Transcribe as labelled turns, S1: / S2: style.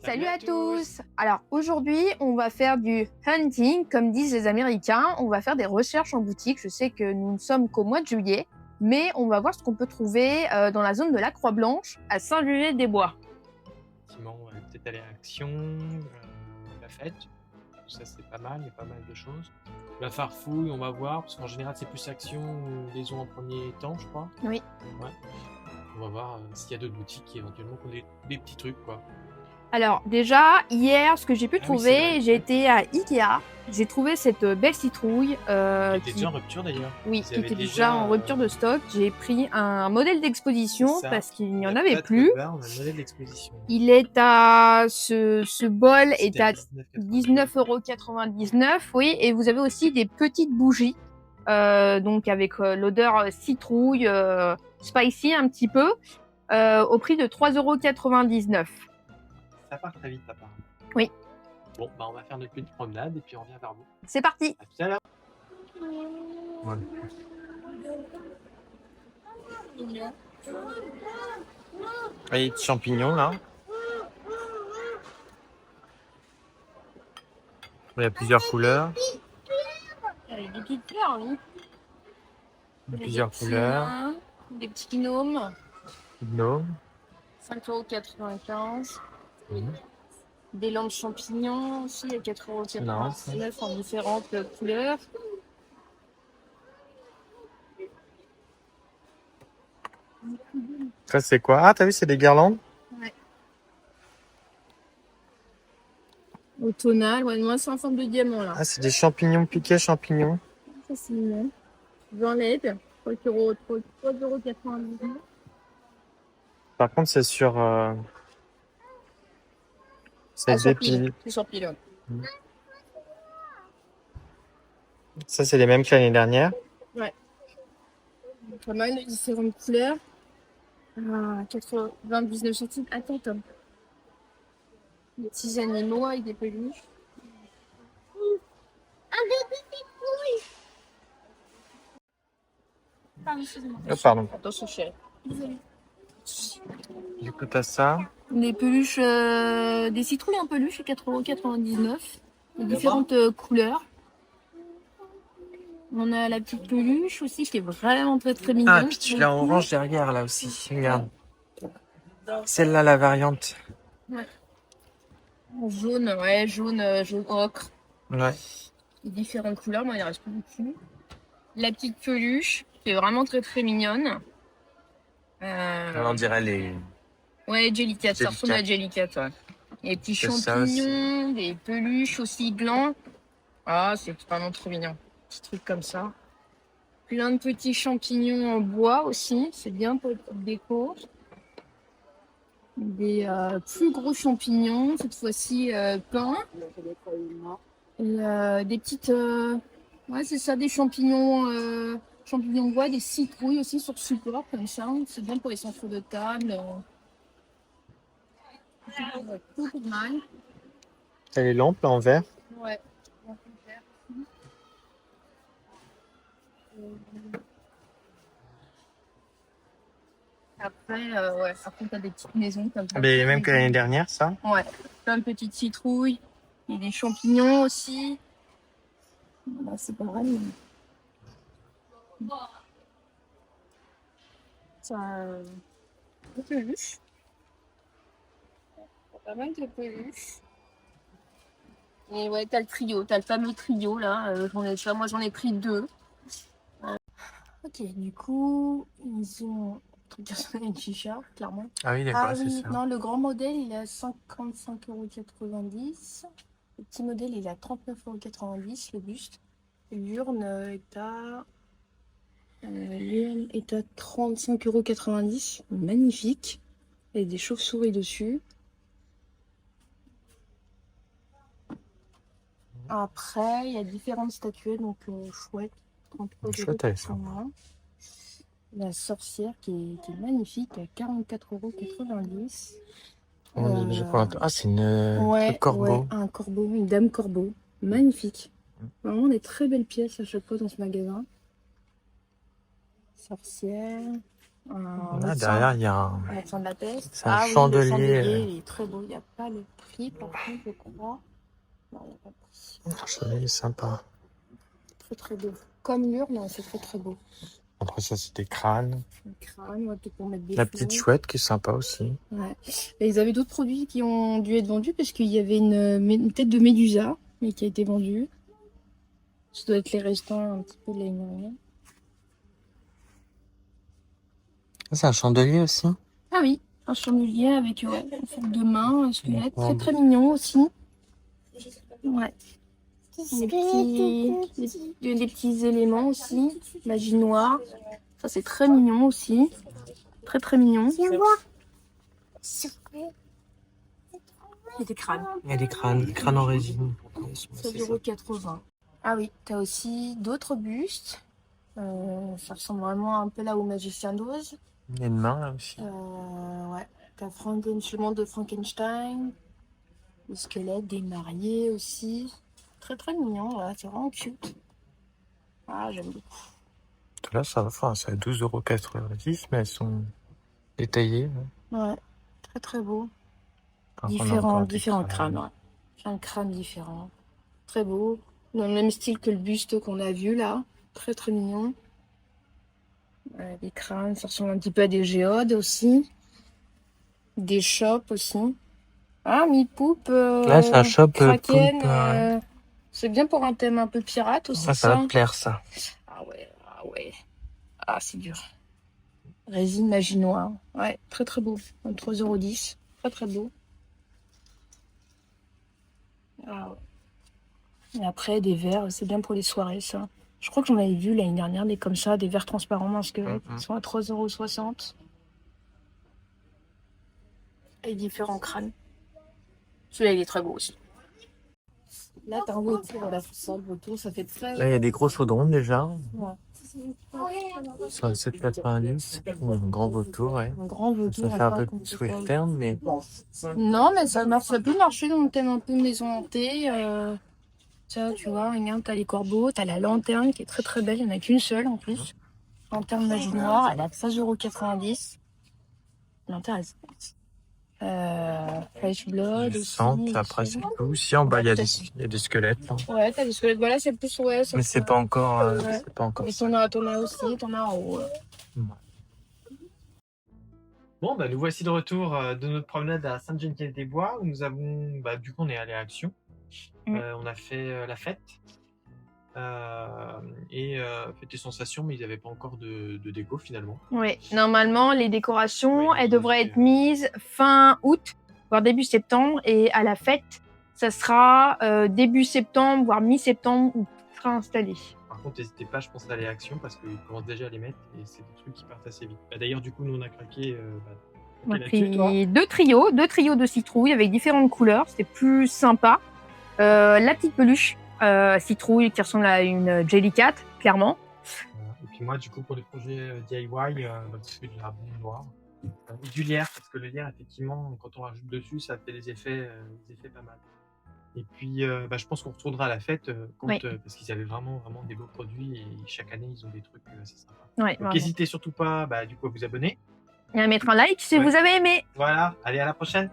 S1: Salut à tous! Alors aujourd'hui, on va faire du hunting, comme disent les Américains. On va faire des recherches en boutique. Je sais que nous ne sommes qu'au mois de juillet, mais on va voir ce qu'on peut trouver dans la zone de la Croix-Blanche, à Saint-Julien-des-Bois.
S2: Effectivement, on va peut-être aller à Action, la fête, ça c'est pas mal, il y a pas mal de choses. La Farfouille, on va voir, parce qu'en général c'est plus Action ou les ont en premier temps, je crois.
S1: Oui.
S2: Ouais. On va voir s'il y a d'autres boutiques qui éventuellement ont des petits trucs, quoi.
S1: Alors déjà, hier, ce que j'ai pu trouver,
S2: vrai.
S1: j'ai été à Ikea. J'ai trouvé cette belle citrouille.
S2: Qui était déjà en rupture d'ailleurs.
S1: Oui,
S2: Ils
S1: qui
S2: avaient
S1: était déjà en rupture de stock. J'ai pris un modèle d'exposition parce qu'il n'y en avait plus.
S2: On a un modèle d'exposition.
S1: Il est à ce bol est à 19,99 €, oui, et vous avez aussi des petites bougies, donc avec l'odeur citrouille, spicy un petit peu, au prix de 3,99 €.
S2: Ça part très vite, apparemment.
S1: Oui.
S2: Bon, bah on va faire notre petite promenade et puis on revient vers vous.
S1: C'est parti.
S2: À tout à l'heure. Ouais. Et des champignons là. Il y a plusieurs couleurs.
S1: Avec des petites fleurs, oui.
S2: Plusieurs couleurs.
S1: Des petits gnomes.
S2: Gnome.
S1: 5,95 €.
S2: Mmh.
S1: Des lampes champignons aussi à 4,99 € en différentes couleurs.
S2: Ça c'est quoi? Ah, t'as vu, c'est des guirlandes?
S1: Ouais. Automnal, ouais, moi c'est en forme de diamant là.
S2: Ah, c'est des champignons piqués, champignons.
S1: Ça c'est mignon. J'enlève 3,99 €.
S2: Par contre, c'est sur. C'est des piles.
S1: C'est sur pile, ouais.
S2: Ça, c'est les mêmes que l'année dernière.
S1: Ouais. Pas mal de différentes couleurs. Ah, 99 centimes. Attends, Tom. Des petits animaux avec des peluches. Pardon, excusez-moi.
S2: Oh, pardon.
S1: Attention, chérie.
S2: Du coup, t'as ça.
S1: Des peluches, des citrouilles en peluche à 4,99 €. De différentes couleurs. On a la petite peluche aussi qui est vraiment très très mignonne.
S2: Ah, et puis tu l'as en orange derrière là aussi. Regarde. Celle-là, la variante.
S1: Ouais. Jaune, ouais, jaune ocre.
S2: Ouais.
S1: Différentes couleurs, moi il reste plus beaucoup. La petite peluche qui est vraiment très très mignonne.
S2: On dirait les.
S1: Ouais, Jellycat, ça ressemble à Jellycat, ouais. Les petits champignons, des peluches aussi blancs. Ah, c'est vraiment trop mignon. Petit truc comme ça. Plein de petits champignons en bois aussi, c'est bien pour être déco. Des plus gros champignons, cette fois-ci peints. Et des petites. Ouais, c'est ça, des champignons. Champignons de bois, des citrouilles aussi sur support, comme ça. C'est bien pour les centres de table. Beaucoup de mal.
S2: T'as les lampes là en vert.
S1: Ouais. Après, ouais, après t'as des petites maisons comme ça.
S2: Mais même que l'année dernière, ça.
S1: Ouais, plein de petites citrouilles. Il y a des champignons aussi. Là, c'est pas vrai. Mais... Ça, des peluches. Pas mal de peluches. Et ouais, t'as le trio, t'as le fameux trio là. Moi j'en ai pris 2. Ok, du coup, ils ont une chicha, clairement.
S2: Ah oui, d'accord,
S1: Ah
S2: c'est
S1: oui,
S2: ça.
S1: non, le grand modèle il est à 55,90 €. Le petit modèle il est à 39,90 € le buste. L'urne est à 35,90 €. Magnifique. Il y a des chauves-souris dessus. Après, il y a différentes statuettes, donc chouette. 33,80 €. La sorcière qui est magnifique à 44,90 €.
S2: Ah, c'est une corbeau.
S1: Ouais, un corbeau, une dame corbeau. Magnifique. Vraiment des très belles pièces à chaque fois dans ce magasin. Sorcière. Là,
S3: derrière, il y a
S1: un médecin de la peste.
S3: c'est un chandelier.
S1: Oui, le chandelier, il est très beau. Il n'y a pas le prix, par contre, je crois. Non, il n'y a pas de prix.
S3: Le chandelier est sympa.
S1: Très très beau. Comme l'urne, c'est très très beau.
S3: Après ça, c'est des crânes.
S1: Un crâne, ouais, pour mettre des
S3: La
S1: fleurs.
S3: petite chouette qui est sympa aussi.
S1: Ouais. Et ils avaient d'autres produits qui ont dû être vendus parce qu'il y avait une tête de médusa mais qui a été vendue. Ça doit être les restants un petit peu de l'année dernière.
S3: C'est un chandelier aussi.
S1: Ah oui, un chandelier avec une forme de main, un squelette, très très mignon aussi. Ouais. Des petits éléments aussi, magie noire. Ça c'est très mignon aussi. Très très mignon.
S3: Il
S1: Et des crânes.
S3: y a des crânes en résine.
S1: 16,80 €. Ah oui, t'as aussi d'autres bustes. Ça ressemble vraiment un peu là au Magicien d'Oz.
S3: Il y a une main là aussi.
S1: Ouais, t'as le monde de Frankenstein. Le squelette des mariés aussi. Très très mignon, ouais, c'est vraiment cute. Ah, j'aime beaucoup.
S3: Là, ça va, enfin, c'est à 12,90 €, mais elles sont détaillées.
S1: Ouais, très très beau.
S3: Par contre, on a encore des
S1: Différents
S3: crânes.
S1: crânes, ouais. Un crâne différent. Très beau. Dans le même style que le buste qu'on a vu là. Très très mignon. Des crânes, ça ressemble un petit peu à des géodes aussi. Des chopes aussi. Ah, mi-poupe.
S3: Là, c'est un shop
S1: Kraken.
S3: poulpe.
S1: C'est bien pour un thème un peu pirate aussi.
S3: Ça va te plaire, ça.
S1: Ah ouais, ah ouais. Ah, c'est dur. Résine magie noire. Ouais, très très beau. 23,10 €. Très très beau. Ah ouais. Et après, des verres, c'est bien pour les soirées, ça. Je crois que j'en avais vu l'année dernière, des comme ça, des verres transparents masqués. Ils sont à 3,60 €. Et différents crânes. Celui-là, il est très beau aussi. Là, t'as un vautour, là, ça, le vautour, ça fait très...
S3: Là, il y a des gros chaudrons déjà.
S1: Ouais.
S3: Sur 7,90 €. Un grand vautour, ouais.
S1: Un grand vautour.
S3: Ça fait un peu plus western, mais.
S1: Non, mais ça marche, ça peut marcher dans le thème un peu maison hantée. Ça, tu vois, regarde, t'as les corbeaux, t'as la lanterne qui est très très belle, il n'y en a qu'une seule en plus. Lanterne magie noire, elle est à 13,90 €. Lanterne, Fresh Blood
S3: Du
S1: aussi.
S3: sang, après c'est tout. Si en bas il y a des squelettes. Hein.
S1: Ouais, t'as des squelettes. Voilà, c'est plus ouais.
S3: Mais c'est pas encore.
S1: Ouais.
S3: C'est pas encore.
S1: Et t'en as aussi, t'en as en haut.
S3: Ouais.
S2: Bon, bah, nous voici de retour de notre promenade à Sainte-Geneviève-des-Bois où nous avons, du coup, on est allé à Action. On a fait la fête et fait des sensations, mais ils n'avaient pas encore de déco finalement.
S1: Oui, normalement, les décorations, elles devraient être mises fin août, voire début septembre, et à la fête, ça sera début septembre, voire mi-septembre, où tout sera installé.
S2: Par contre, n'hésitez pas, je pense, à aller à Action parce qu'ils commencent déjà à les mettre et c'est des trucs qui partent assez vite. D'ailleurs, du coup, nous on a craqué.
S1: On a pris deux trios de citrouilles avec différentes couleurs, c'était plus sympa. La petite peluche citrouille qui ressemble à une Jellycat, clairement.
S2: Et puis moi, du coup, pour les projets DIY, parce que j'ai un bon noir. Et du lierre, parce que le lierre, effectivement, quand on rajoute dessus, ça fait des effets pas mal. Et puis, je pense qu'on retournera à la fête parce qu'ils avaient vraiment des beaux produits et chaque année, ils ont des trucs assez sympas.
S1: Ouais,
S2: donc, n'hésitez surtout pas du coup, à vous abonner.
S1: Et à mettre un like si vous avez aimé.
S2: Voilà, allez, à la prochaine.